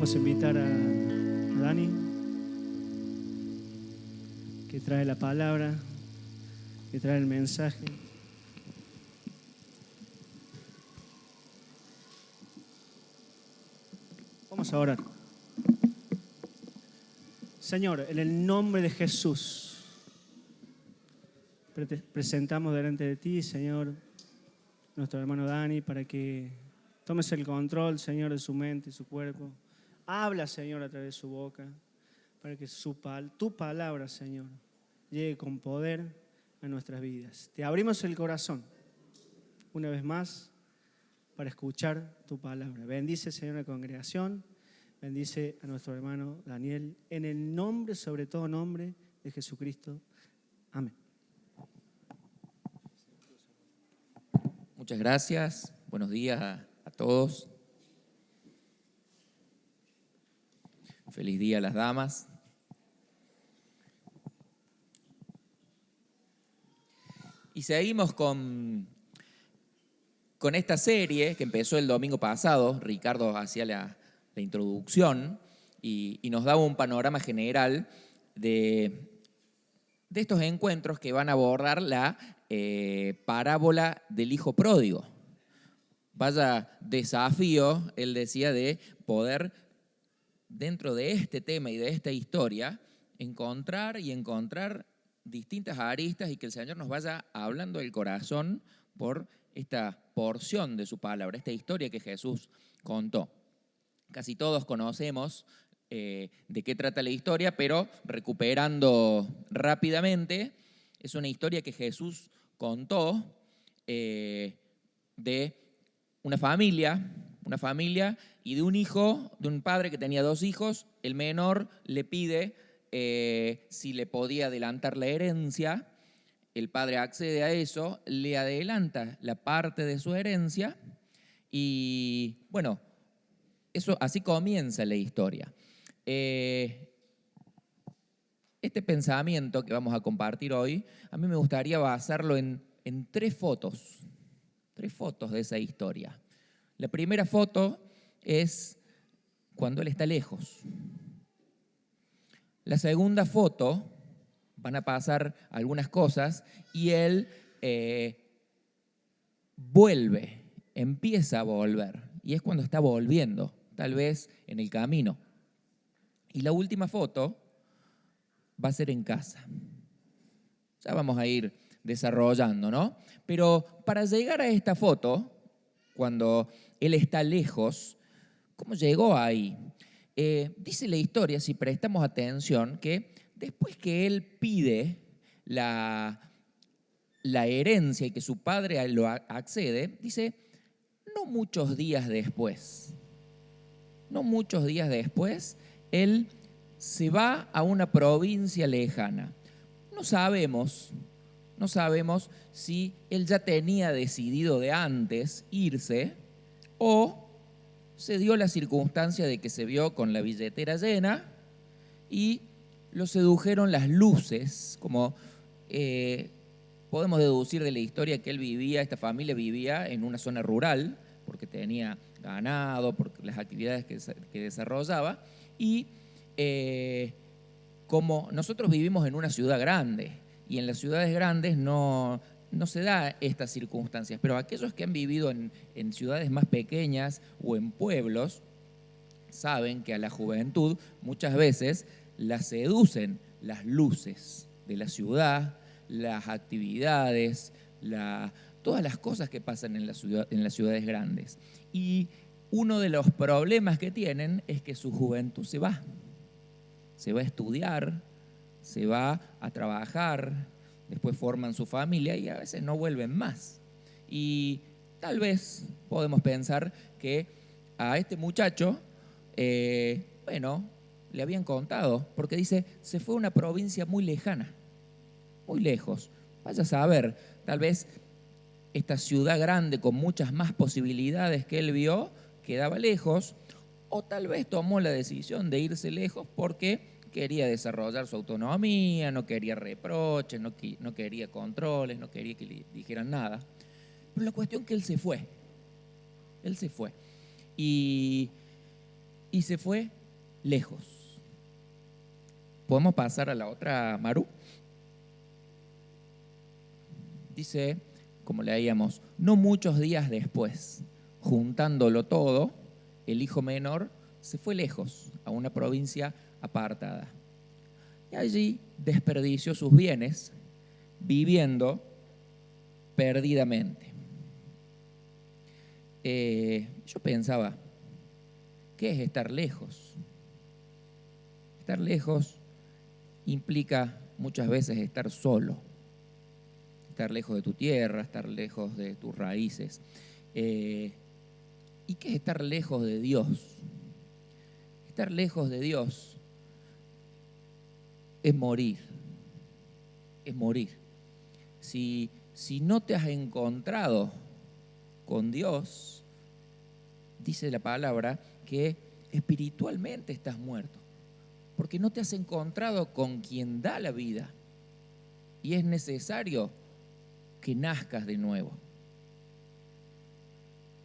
Vamos a invitar a Dani, que trae la palabra, que trae el mensaje. Vamos a orar. Señor, en el nombre de Jesús, presentamos delante de ti, Señor, nuestro hermano Dani, para que tomes el control, Señor, de su mente y su cuerpo. Habla, Señor, a través de su boca, para que tu palabra, Señor, llegue con poder a nuestras vidas. Te abrimos el corazón, una vez más, para escuchar tu palabra. Bendice, Señor, a la congregación. Bendice a nuestro hermano Daniel, en el nombre, sobre todo nombre, de Jesucristo. Amén. Muchas gracias. Buenos días a todos. Feliz día a las damas. Y seguimos con esta serie que empezó el domingo pasado. Ricardo hacía la introducción y nos daba un panorama general de estos encuentros que van a abordar la parábola del hijo pródigo. Vaya desafío, él decía, de poder, dentro de este tema y de esta historia, encontrar distintas aristas y que el Señor nos vaya hablando del corazón por esta porción de su palabra, esta historia que Jesús contó. Casi todos conocemos de qué trata la historia, pero recuperando rápidamente, es una historia que Jesús contó de una familia y de un hijo, de un padre que tenía 2 hijos. El menor le pide si le podía adelantar la herencia. El padre accede a eso, le adelanta la parte de su herencia y, bueno, así comienza la historia. Este pensamiento que vamos a compartir hoy, a mí me gustaría basarlo en 3 fotos de esa historia. La primera foto es cuando él está lejos. La segunda foto, van a pasar algunas cosas y él empieza a volver, y es cuando está volviendo, tal vez en el camino. Y la última foto va a ser en casa. Ya vamos a ir desarrollando, ¿no? Pero para llegar a esta foto, cuando él está lejos, ¿cómo llegó ahí? Dice la historia, si prestamos atención, que después que él pide la herencia y que su padre lo accede, dice, no muchos días después, él se va a una provincia lejana. No sabemos si él ya tenía decidido de antes irse o se dio la circunstancia de que se vio con la billetera llena y lo sedujeron las luces, como podemos deducir de la historia que esta familia vivía en una zona rural, porque tenía ganado, por las actividades que desarrollaba, y como nosotros vivimos en una ciudad grande, y en las ciudades grandes no se da estas circunstancias, pero aquellos que han vivido en ciudades más pequeñas o en pueblos saben que a la juventud muchas veces la seducen las luces de la ciudad, las actividades, todas las cosas que pasan en las ciudades grandes. Y uno de los problemas que tienen es que su juventud se va a estudiar, se va a trabajar, después forman su familia y a veces no vuelven más. Y tal vez podemos pensar que a este muchacho, le habían contado, porque dice, se fue a una provincia muy lejana, muy lejos. Vaya a saber, tal vez esta ciudad grande con muchas más posibilidades que él vio quedaba lejos, o tal vez tomó la decisión de irse lejos porque quería desarrollar su autonomía, no quería reproches, no quería controles, no quería que le dijeran nada. Pero la cuestión es que él se fue. Y se fue lejos. ¿Podemos pasar a la otra, Maru? Dice, como leíamos, no muchos días después, juntándolo todo, el hijo menor se fue lejos, a una provincia apartada. Y allí desperdició sus bienes, viviendo perdidamente. Yo pensaba, ¿qué es estar lejos? Estar lejos implica muchas veces estar solo, estar lejos de tu tierra, estar lejos de tus raíces. ¿Y qué es estar lejos de Dios? Estar lejos de Dios es morir, es morir. Si no te has encontrado con Dios, dice la palabra que espiritualmente estás muerto, porque no te has encontrado con quien da la vida y es necesario que nazcas de nuevo.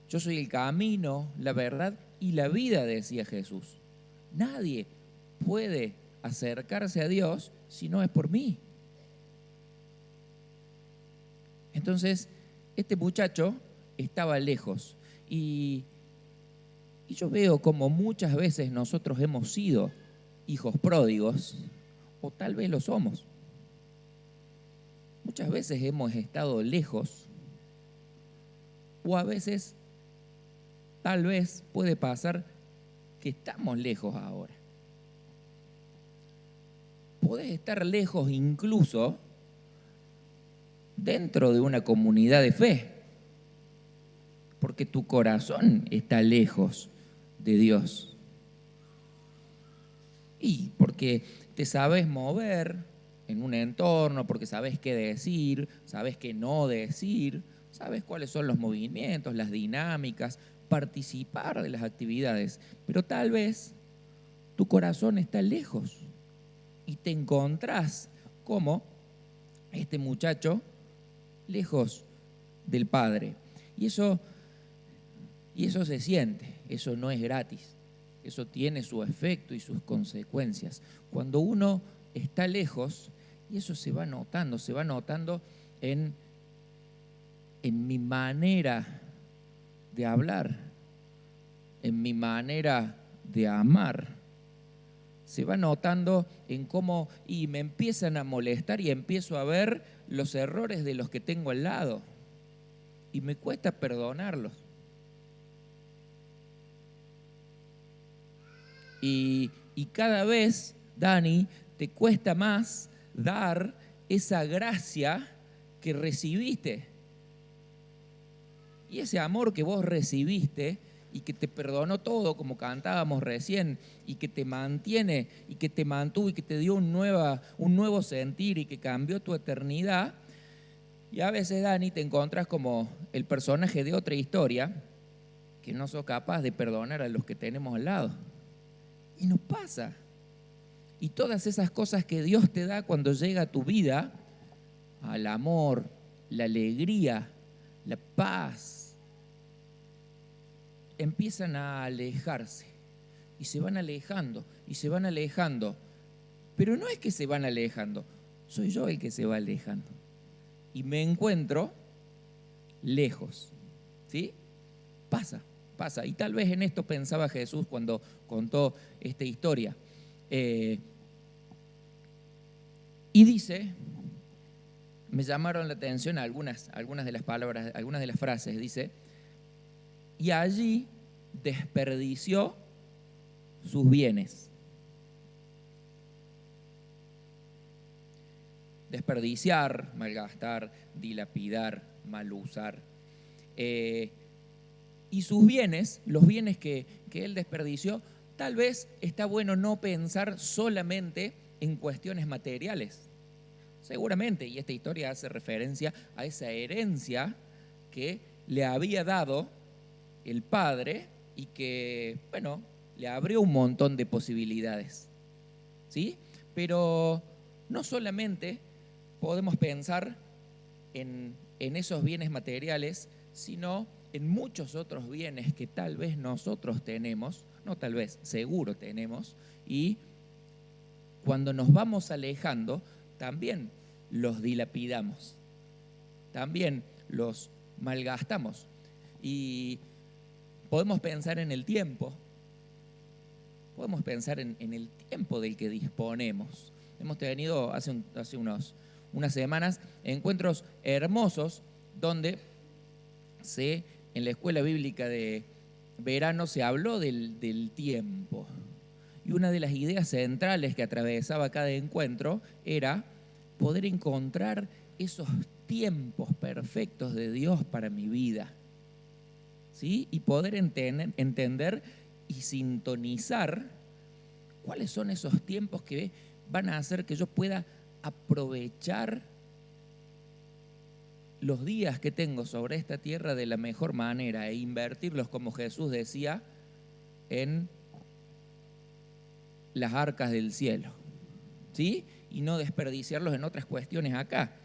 Yo soy el camino, la verdad y la vida, decía Jesús. Nadie puede acercarse a Dios si no es por mí. Entonces, este muchacho estaba lejos y yo veo como muchas veces nosotros hemos sido hijos pródigos, o tal vez lo somos. Muchas veces hemos estado lejos, o a veces, tal vez puede pasar que estamos lejos ahora. Podés estar lejos incluso dentro de una comunidad de fe, porque tu corazón está lejos de Dios. Y porque te sabes mover en un entorno, porque sabes qué decir, sabes qué no decir, sabes cuáles son los movimientos, las dinámicas, participar de las actividades, pero tal vez tu corazón está lejos y te encontrás como este muchacho lejos del Padre. Y eso se siente, eso no es gratis, eso tiene su efecto y sus consecuencias. Cuando uno está lejos, y eso se va notando en mi manera de hablar, en mi manera de amar. Se va notando en cómo y me empiezan a molestar y empiezo a ver los errores de los que tengo al lado. Y me cuesta perdonarlos. Y cada vez, Dani, te cuesta más dar esa gracia que recibiste. Y ese amor que vos recibiste y que te perdonó todo, como cantábamos recién, y que te mantiene, y que te mantuvo, y que te dio un nuevo sentir, y que cambió tu eternidad. Y a veces, Dani, te encontrás como el personaje de otra historia, que no sos capaz de perdonar a los que tenemos al lado. Y nos pasa. Y todas esas cosas que Dios te da cuando llega a tu vida, al amor, la alegría, la paz, empiezan a alejarse y se van alejando y se van alejando. Pero no es que se van alejando, soy yo el que se va alejando y me encuentro lejos, ¿sí? Pasa. Y tal vez en esto pensaba Jesús cuando contó esta historia. Y dice, me llamaron la atención algunas de las palabras, algunas de las frases. Dice, y allí desperdició sus bienes. Desperdiciar, malgastar, dilapidar, mal usar. Y sus bienes, los bienes que él desperdició, tal vez está bueno no pensar solamente en cuestiones materiales. Seguramente, y esta historia hace referencia a esa herencia que le había dado el padre y que, bueno, le abrió un montón de posibilidades, ¿sí? Pero no solamente podemos pensar en esos bienes materiales, sino en muchos otros bienes que tal vez nosotros tenemos no tal vez, seguro tenemos, y cuando nos vamos alejando, también los dilapidamos, también los malgastamos. Y podemos pensar en el tiempo, podemos pensar en el tiempo del que disponemos. Hemos tenido hace unas semanas encuentros hermosos donde en la escuela bíblica de verano se habló del tiempo. Y una de las ideas centrales que atravesaba cada encuentro era poder encontrar esos tiempos perfectos de Dios para mi vida, ¿sí? Y poder entender y sintonizar cuáles son esos tiempos que van a hacer que yo pueda aprovechar los días que tengo sobre esta tierra de la mejor manera e invertirlos, como Jesús decía, en las arcas del cielo, ¿sí? Y no desperdiciarlos en otras cuestiones acá.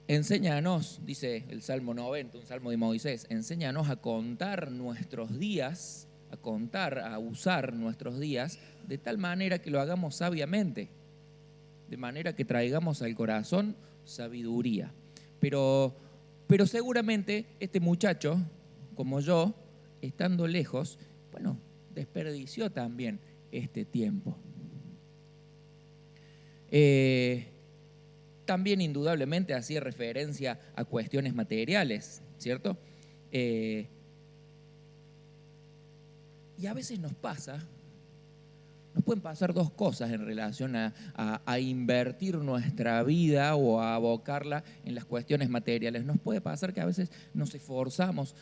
Enséñanos, dice el Salmo 90, un salmo de Moisés, enséñanos a contar nuestros días, a usar nuestros días de tal manera que lo hagamos sabiamente, de manera que traigamos al corazón sabiduría. Pero seguramente este muchacho, como yo, estando lejos, bueno, desperdició también este tiempo. También indudablemente hacía referencia a cuestiones materiales, ¿cierto? Y a veces nos pueden pasar dos cosas en relación a invertir nuestra vida o a abocarla en las cuestiones materiales. Nos puede pasar que a veces nos esforzamos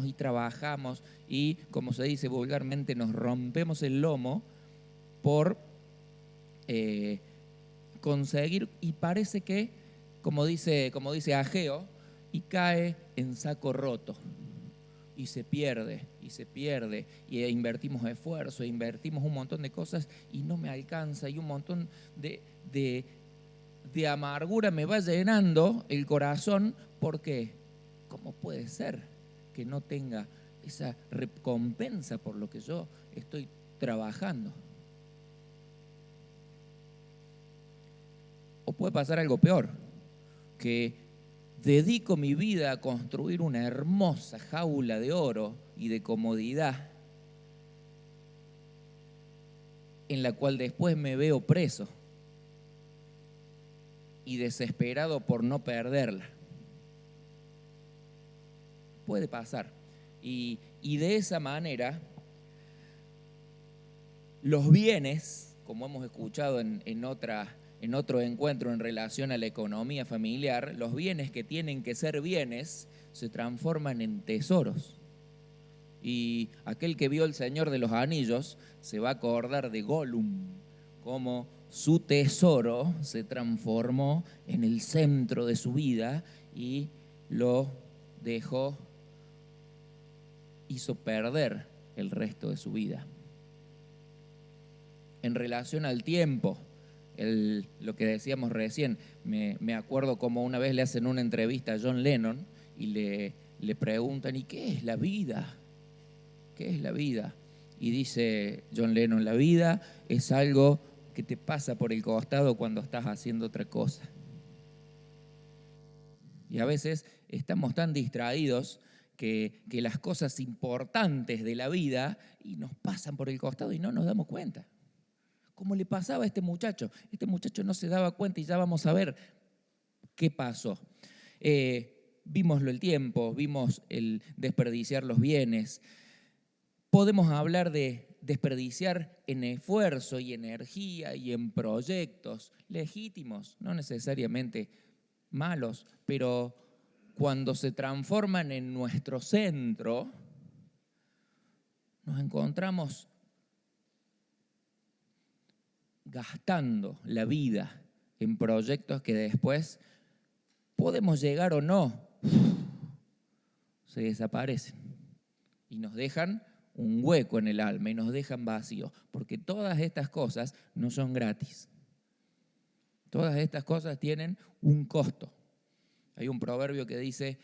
y trabajamos y, como se dice vulgarmente, nos rompemos el lomo por conseguir, y parece que, como dice Ageo, y cae en saco roto. Y se pierde, y invertimos esfuerzo, invertimos un montón de cosas y no me alcanza, y un montón de amargura me va llenando el corazón, porque ¿cómo puede ser que no tenga esa recompensa por lo que yo estoy trabajando? O puede pasar algo peor, que dedico mi vida a construir una hermosa jaula de oro y de comodidad, en la cual después me veo preso y desesperado por no perderla. Puede pasar. Y de esa manera, los bienes, como hemos escuchado en otro encuentro en relación a la economía familiar, los bienes que tienen que ser bienes se transforman en tesoros. Y aquel que vio El Señor de los Anillos se va a acordar de Gollum, cómo su tesoro se transformó en el centro de su vida y lo hizo perder el resto de su vida. En relación al tiempo, lo que decíamos recién, me acuerdo como una vez le hacen una entrevista a John Lennon y le preguntan, ¿y qué es la vida? ¿Qué es la vida? Y dice John Lennon, la vida es algo que te pasa por el costado cuando estás haciendo otra cosa. Y a veces estamos tan distraídos que las cosas importantes de la vida y nos pasan por el costado y no nos damos cuenta. Como le pasaba a este muchacho. Este muchacho no se daba cuenta y ya vamos a ver qué pasó. Vimos el tiempo, vimos el desperdiciar los bienes. Podemos hablar de desperdiciar en esfuerzo y energía y en proyectos legítimos, no necesariamente malos, pero cuando se transforman en nuestro centro, nos encontramos gastando la vida en proyectos que después podemos llegar o no, se desaparecen y nos dejan un hueco en el alma y nos dejan vacíos, porque todas estas cosas no son gratis. Todas estas cosas tienen un costo. Hay un proverbio que dice,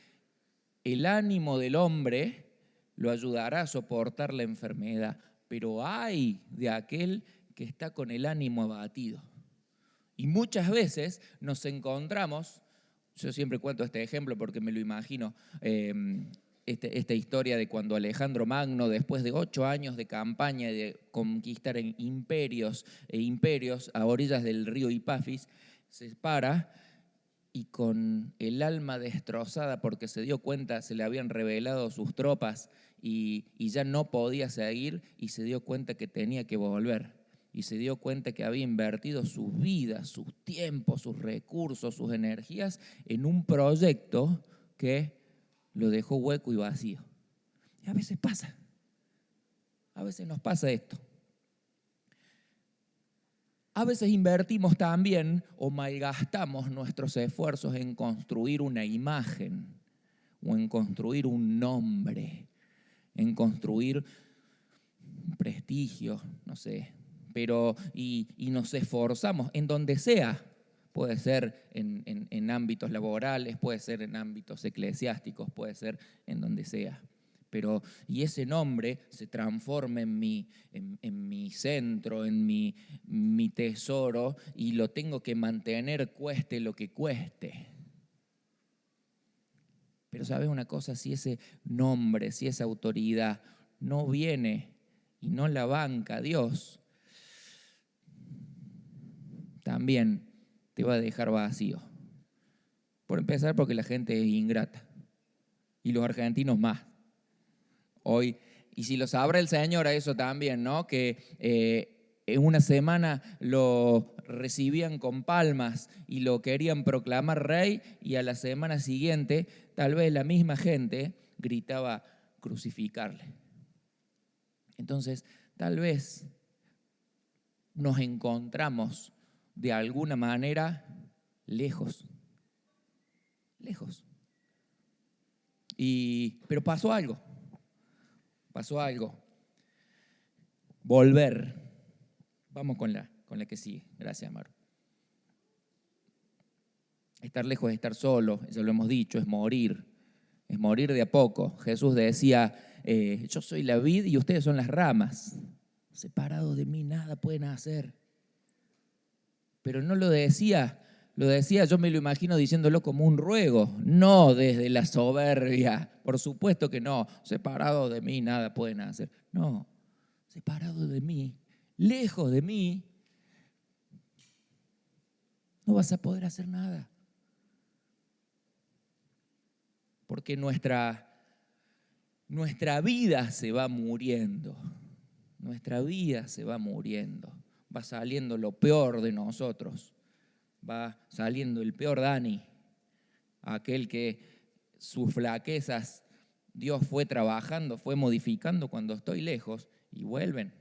el ánimo del hombre lo ayudará a soportar la enfermedad, pero ay de aquel que está con el ánimo abatido. Y muchas veces nos encontramos, yo siempre cuento este ejemplo porque me lo imagino, esta historia de cuando Alejandro Magno, después de 8 años de campaña y de conquistar imperios a orillas del río Ipafis, se para y con el alma destrozada porque se dio cuenta, se le habían revelado sus tropas y ya no podía seguir, y se dio cuenta que tenía que volver. Y se dio cuenta que había invertido sus vidas, sus tiempos, sus recursos, sus energías en un proyecto que lo dejó hueco y vacío. Y a veces pasa, a veces nos pasa esto. A veces invertimos también o malgastamos nuestros esfuerzos en construir una imagen o en construir un nombre, en construir un prestigio, no sé, y nos esforzamos en donde sea. Puede ser en ámbitos laborales, puede ser en ámbitos eclesiásticos, puede ser en donde sea. Y ese nombre se transforma en mi centro, en mi tesoro, y lo tengo que mantener cueste lo que cueste. Pero ¿sabes una cosa? Si ese nombre, si esa autoridad no viene y no la banca Dios, también te va a dejar vacío. Por empezar, porque la gente es ingrata. Y los argentinos más. Hoy, y si lo sabrá el Señor a eso también, ¿no? Que en una semana lo recibían con palmas y lo querían proclamar rey, y a la semana siguiente tal vez la misma gente gritaba crucificarle. Entonces, tal vez nos encontramos de alguna manera lejos. Pero pasó algo. Volver. Vamos con la que sigue. Gracias, Maru. Estar lejos es estar solo, ya lo hemos dicho, es morir de a poco. Jesús decía, yo soy la vid y ustedes son las ramas. Separados de mí nada pueden hacer. Pero no lo decía, yo me lo imagino diciéndolo como un ruego, no desde la soberbia. Por supuesto que no, separados de mí nada pueden hacer. No, separados de mí, lejos de mí, no vas a poder hacer nada. Porque nuestra vida se va muriendo. Nuestra vida se va muriendo. Va saliendo lo peor de nosotros. Va saliendo el peor Dani. Aquel que sus flaquezas Dios fue trabajando, fue modificando cuando estoy lejos, y vuelven.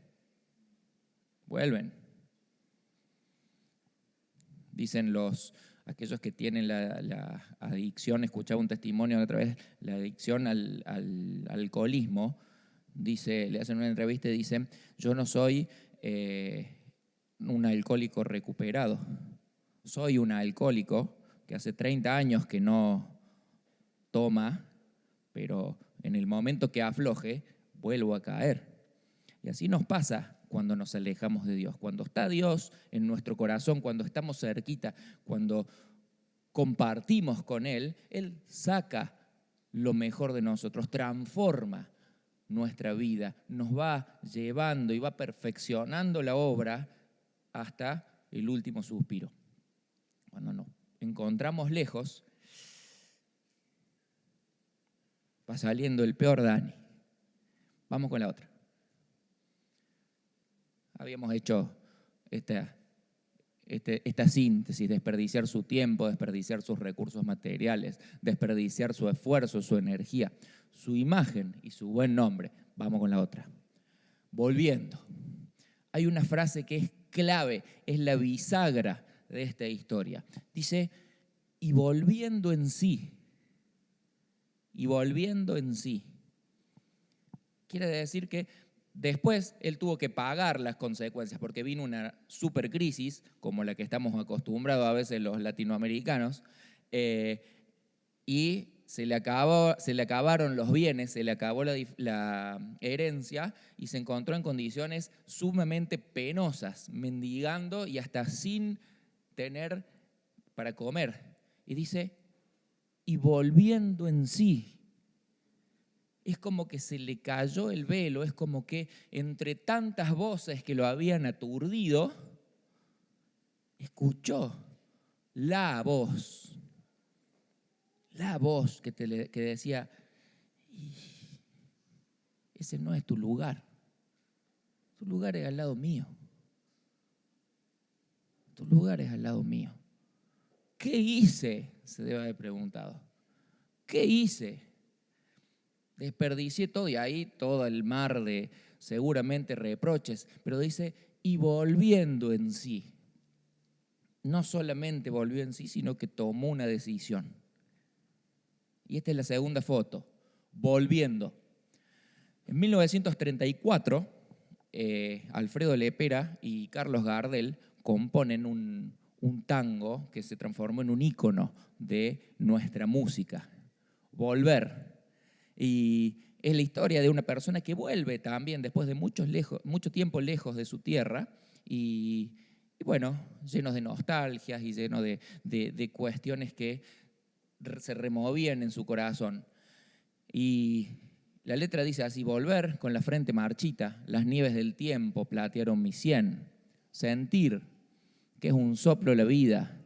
Dicen aquellos que tienen la adicción, escuchaba un testimonio otra vez, la adicción al alcoholismo, le hacen una entrevista y dicen, yo no soy un alcohólico recuperado, soy un alcohólico que hace 30 años que no toma, pero en el momento que afloje, vuelvo a caer. Y así nos pasa cuando nos alejamos de Dios. Cuando está Dios en nuestro corazón, cuando estamos cerquita, cuando compartimos con Él, Él saca lo mejor de nosotros, transforma nuestra vida, nos va llevando y va perfeccionando la obra hasta el último suspiro. Cuando nos encontramos lejos, va saliendo el peor Dani. Vamos con la otra. Habíamos hecho esta síntesis: desperdiciar su tiempo, desperdiciar sus recursos materiales, desperdiciar su esfuerzo, su energía, su imagen y su buen nombre. Vamos con la otra. Volviendo. Hay una frase que es clave, es la bisagra de esta historia. Dice, y volviendo en sí. Y volviendo en sí. Quiere decir que después él tuvo que pagar las consecuencias, porque vino una supercrisis, como la que estamos acostumbrados a veces los latinoamericanos, y se le acabaron los bienes, se le acabó la herencia y se encontró en condiciones sumamente penosas, mendigando y hasta sin tener para comer. Y dice, y volviendo en sí. Es como que se le cayó el velo, es como que entre tantas voces que lo habían aturdido, escuchó la voz que decía, ese no es tu lugar es al lado mío, tu lugar es al lado mío. ¿Qué hice? Se debe haber preguntado. ¿Qué hice? Desperdicié todo y ahí todo el mar de seguramente reproches, pero dice, y volviendo en sí. No solamente volvió en sí, sino que tomó una decisión. Y esta es la segunda foto, volviendo. En 1934, Alfredo Lepera y Carlos Gardel componen un tango que se transformó en un ícono de nuestra música, Volver. Y es la historia de una persona que vuelve también después de mucho tiempo lejos de su tierra y bueno, llenos de nostalgias y llenos de cuestiones que se removían en su corazón. Y la letra dice así, volver con la frente marchita, las nieves del tiempo platearon mi sien. Sentir que es un soplo la vida,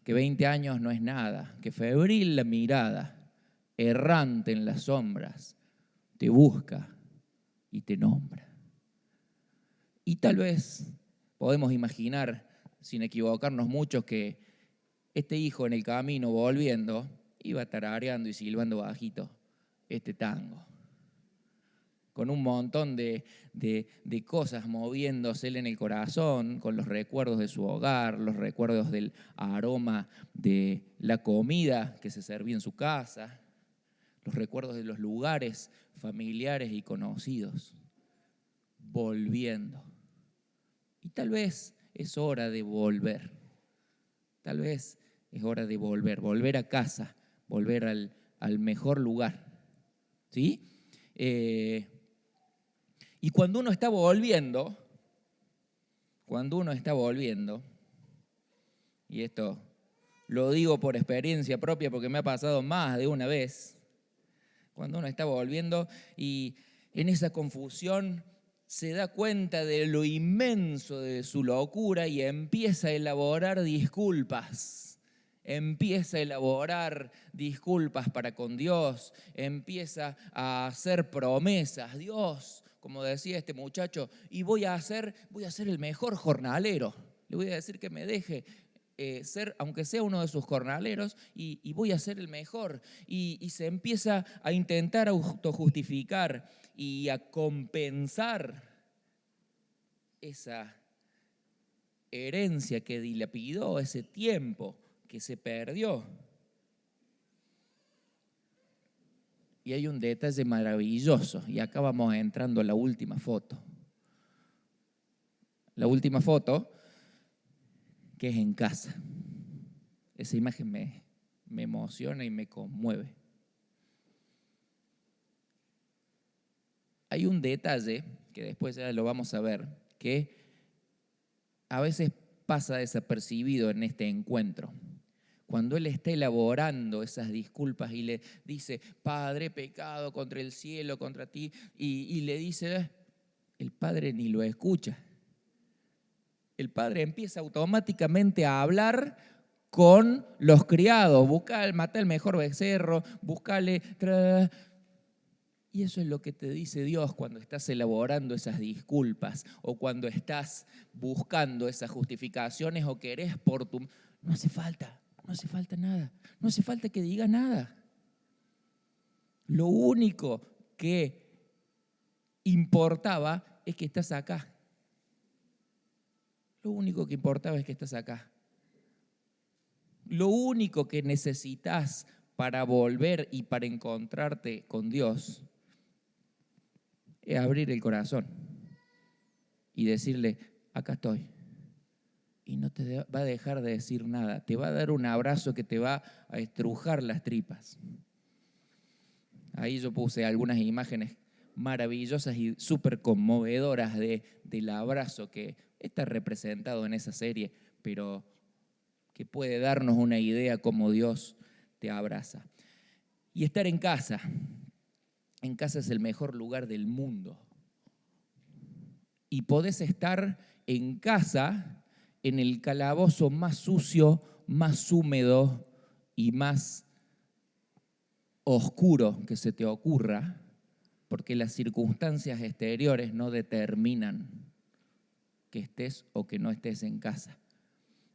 que 20 años no es nada, que febril la mirada, errante en las sombras, te busca y te nombra. Y tal vez podemos imaginar, sin equivocarnos mucho, que este hijo en el camino volviendo iba tarareando y silbando bajito este tango, con un montón de cosas moviéndose en el corazón, con los recuerdos de su hogar, los recuerdos del aroma de la comida que se servía en su casa, los recuerdos de los lugares familiares y conocidos, volviendo. Y tal vez es hora de volver, tal vez es hora de volver a casa, volver al mejor lugar, ¿sí? Y cuando uno está volviendo, y esto lo digo por experiencia propia porque me ha pasado más de una vez, cuando uno está volviendo y en esa confusión se da cuenta de lo inmenso de su locura y empieza a elaborar disculpas. Empieza a elaborar disculpas para con Dios, empieza a hacer promesas. Dios, como decía este muchacho, y voy a ser el mejor jornalero. Le voy a decir que me deje ser, aunque sea uno de sus jornaleros, y voy a ser el mejor. Y se empieza a intentar autojustificar y a compensar esa herencia que dilapidó, ese tiempo que se perdió. Y hay un detalle maravilloso, y acá vamos entrando a la última foto. La última foto, que es en casa. Esa imagen me emociona y me conmueve. Hay un detalle, que después ya lo vamos a ver, que a veces pasa desapercibido en este encuentro. Cuando él está elaborando esas disculpas y le dice, Padre, he pecado contra el cielo, contra ti, y le dice, el Padre ni lo escucha. El Padre empieza automáticamente a hablar con los criados, mata el mejor becerro, buscale. Y eso es lo que te dice Dios cuando estás elaborando esas disculpas o cuando estás buscando esas justificaciones o querés por tu... No hace falta nada, no hace falta que diga nada. Lo único que importaba es que estás acá. Lo único que importaba es que estás acá. Lo único que necesitas para volver y para encontrarte con Dios es abrir el corazón y decirle, acá estoy. Y no te va a dejar de decir nada. Te va a dar un abrazo que te va a estrujar las tripas. Ahí yo puse algunas imágenes maravillosas y súper conmovedoras del abrazo que está representado en esa serie, pero que puede darnos una idea cómo Dios te abraza. Y estar en casa es el mejor lugar del mundo. Y podés estar en casa en el calabozo más sucio, más húmedo y más oscuro que se te ocurra, porque las circunstancias exteriores no determinan que estés o que no estés en casa.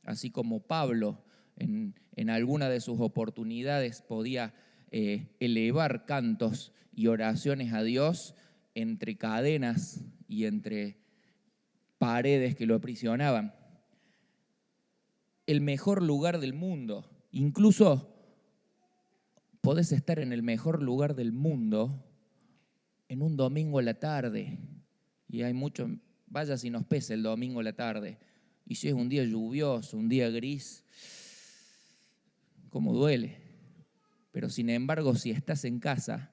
Así como Pablo en alguna de sus oportunidades podía elevar cantos y oraciones a Dios entre cadenas y entre paredes que lo aprisionaban. El mejor lugar del mundo, incluso podés estar en el mejor lugar del mundo en un domingo a la tarde, y hay mucho, vaya si nos pesa el domingo a la tarde, y si es un día lluvioso, un día gris, cómo duele. Pero sin embargo, si estás en casa,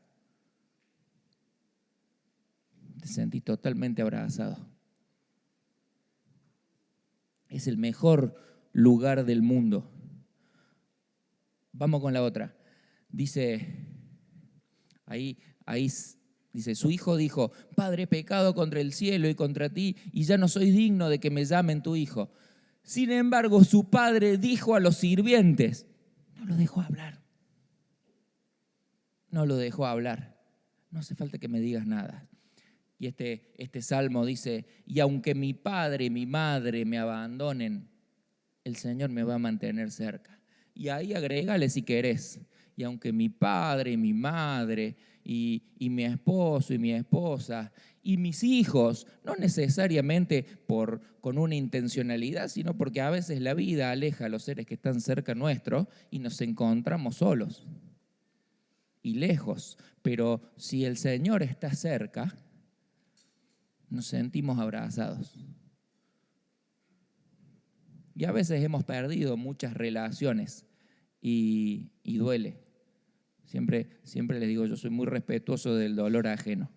te sentís totalmente abrazado. Es el mejor lugar del mundo. Vamos con la otra. Dice, ahí dice, su hijo dijo, Padre, he pecado contra el cielo y contra ti, y ya no soy digno de que me llamen tu hijo. Sin embargo, su padre dijo a los sirvientes, no lo dejó hablar. No lo dejó hablar. No hace falta que me digas nada. Y este salmo dice, y aunque mi padre y mi madre me abandonen, el Señor me va a mantener cerca. Y ahí agrégale si querés. Y aunque mi padre y mi madre y mi esposo y mi esposa y mis hijos, no necesariamente con una intencionalidad, sino porque a veces la vida aleja a los seres que están cerca nuestro y nos encontramos solos y lejos. Pero si el Señor está cerca, nos sentimos abrazados. Y a veces hemos perdido muchas relaciones y duele. Siempre les digo, yo soy muy respetuoso del dolor ajeno,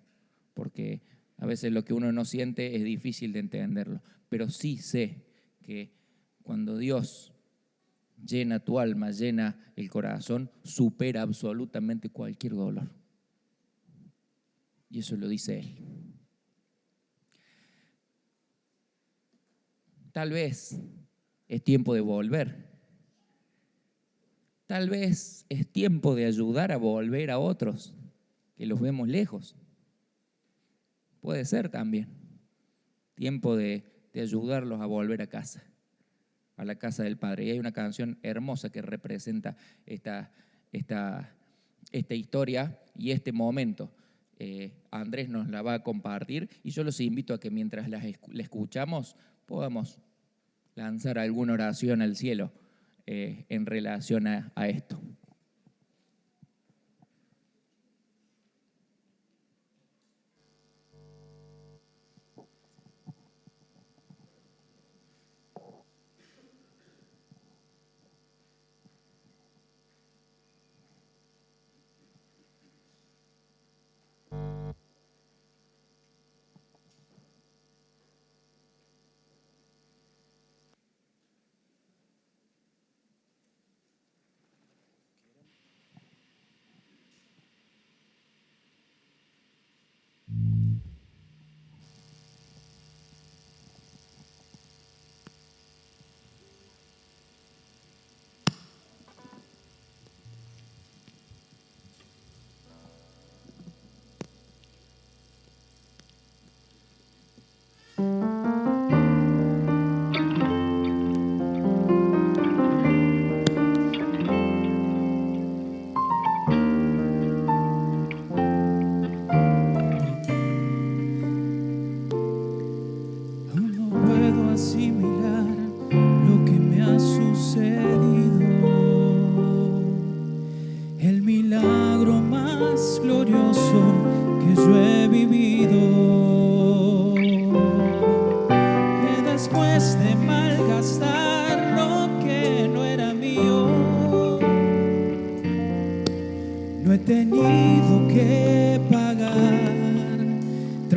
porque a veces lo que uno no siente es difícil de entenderlo. Pero sí sé que cuando Dios llena tu alma, llena el corazón, supera absolutamente cualquier dolor. Y eso lo dice Él. Tal vez es tiempo de volver. Tal vez es tiempo de ayudar a volver a otros que los vemos lejos. Puede ser también tiempo de ayudarlos a volver a casa, a la casa del Padre. Y hay una canción hermosa que representa esta historia y este momento. Andrés nos la va a compartir y yo los invito a que mientras la escuchamos podamos lanzar alguna oración al cielo en relación a esto.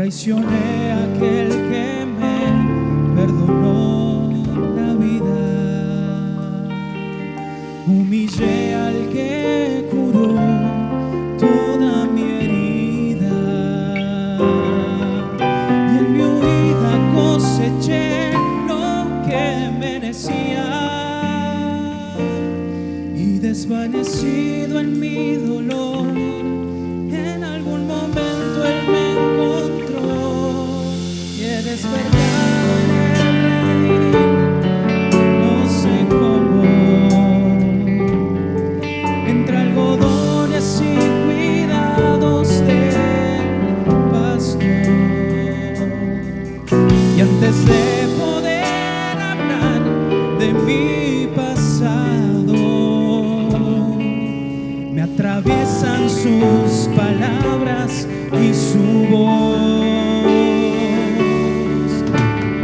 Traicioné a aquel que me perdonó la vida. Humillé al que curó toda mi herida. Y en mi huida coseché lo que merecía. Y desvanecido en mi dolor, en algún momento Él me encontró. Y he despertado en el redil, no sé cómo, entre algodones y cuidados del pastor. Y antes de poder hablar de mi pasado, me atraviesan sus palabras y su voz,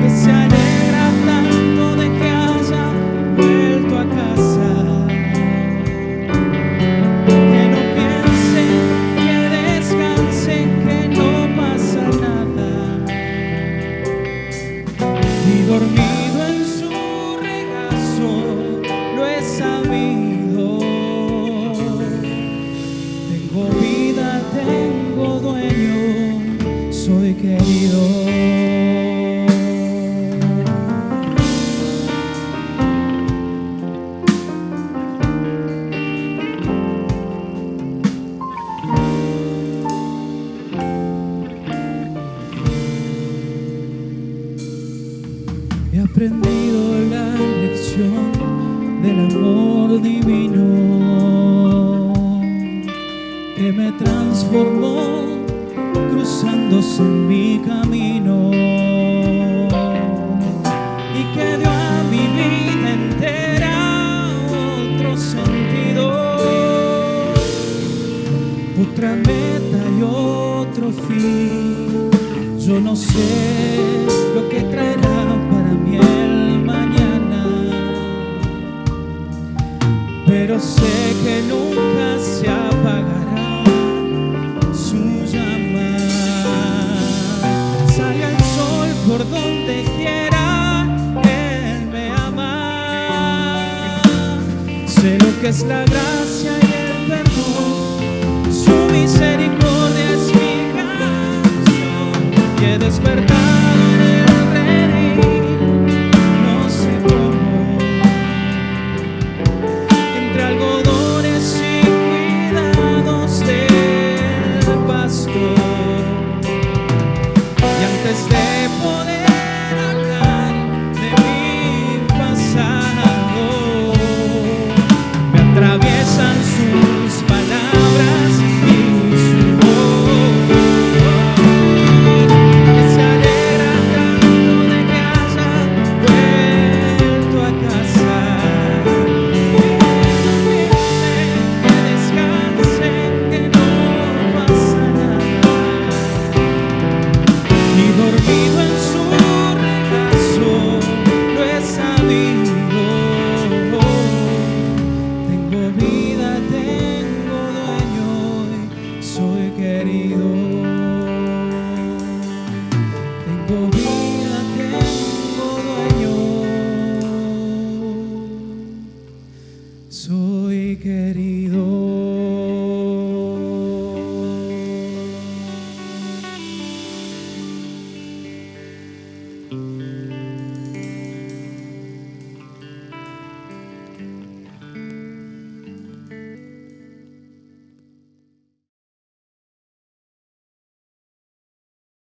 que se alegra tanto de que haya vuelto a casa, que no piense, que descanse, que no pasa nada. Y dormido en su regazo lo he sabido. Tengo vida, tengo dueño, soy querido. He aprendido la lección del amor divino que me transformó cruzándose en mi camino y que dio a mi vida entera otro sentido, otra meta y otro fin. Yo no sé lo que traerá para mí el mañana, pero sé que nunca se apagará su llama. Salga el sol por donde quiera, Él me ama. Sé lo que es la gracia y el perdón, su misericordia es mi canción. Y he despertado en el redil, no sé cómo, entre algodones y cuidados del pastor. Y antes de poder hablar de mi pasado, me atraviesan sus palabras y su voz, que se alegra tanto de que haya vuelto a casa, que no piense, que descanse, que no pasa nada. Y dormido en su regazo lo he sabido. Tengo vida, tengo dueño y soy querido. Tengo vida, tengo dueño, soy querido.